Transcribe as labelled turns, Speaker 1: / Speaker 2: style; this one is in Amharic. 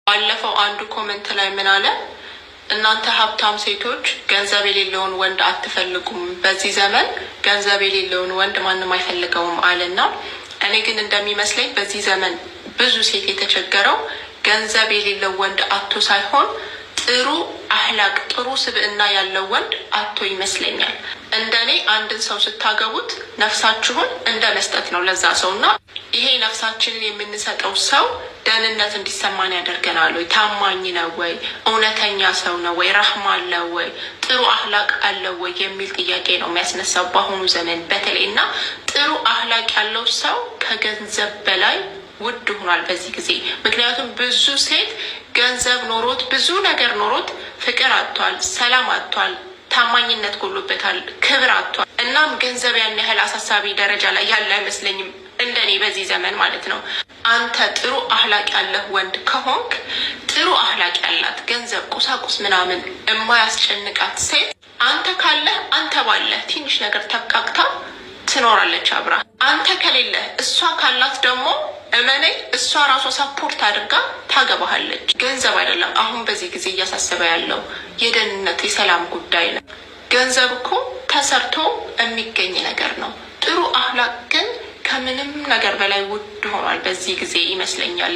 Speaker 1: ባለፈው አንዱ ኮሜንት ላይ ምን አለ? እናንተ ሀብታም ሴቶች ገንዘብ የሌለውን ወንድ አትፈልጉም፣ በዚህ ዘመን ገንዘብ የሌለውን ወንድ ማንም አይፈልገውም አለና እኔ ግን እንደሚመስለኝ በዚህ ዘመን ብዙ ሴት የተቸገረው ገንዘብ የሌለው ወንድ አቶ ሳይሆን ጥሩ አህላቅ ጥሩ ስብዕና ያለው ወንድ አቶ ይመስለኛል። እንደኔ አንድን ሰው ስታገቡት ነፍሳችሁን እንደ መስጠት ነው ለዛ ሰውና ይሄ ነፍሳችንን የምንሰጠው ሰው ደህንነት እንዲሰማን ያደርገናል ወይ? ታማኝ ነው ወይ? እውነተኛ ሰው ነው ወይ? ረህማ አለው ወይ? ጥሩ አህላቅ አለው ወይ የሚል ጥያቄ ነው የሚያስነሳው በአሁኑ ዘመን በተለይና ጥሩ አህላቅ ያለው ሰው ከገንዘብ በላይ ውድ ሆኗል በዚህ ጊዜ። ምክንያቱም ብዙ ሴት ገንዘብ ኖሮት ብዙ ነገር ኖሮት ፍቅር አጥቷል፣ ሰላም አጥቷል፣ ታማኝነት ጎሎበታል፣ ክብር አጥቷል። እናም ገንዘብ ያን ያህል አሳሳቢ ደረጃ ላይ ያለ አይመስለኝም እንደኔ በዚህ ዘመን ማለት ነው። አንተ ጥሩ አህላቅ ያለህ ወንድ ከሆንክ ጥሩ አህላቅ ያላት ገንዘብ ቁሳቁስ ምናምን የማያስጨንቃት ሴት አንተ ካለህ አንተ ባለህ ትንሽ ነገር ተብቃቅታ ትኖራለች አብራ። አንተ ከሌለህ እሷ ካላት ደግሞ እመነኝ እሷ ራሷ ሳፖርት አድርጋ ታገባሃለች። ገንዘብ አይደለም አሁን በዚህ ጊዜ እያሳሰበ ያለው የደህንነት የሰላም ጉዳይ ነው። ገንዘብ እኮ ተሰርቶ የሚገኝ ነገር ነው። ጥሩ አህላቅ ግን ከምንም ነገር በላይ ውድ ሆኗል በዚህ ጊዜ ይመስለኛል።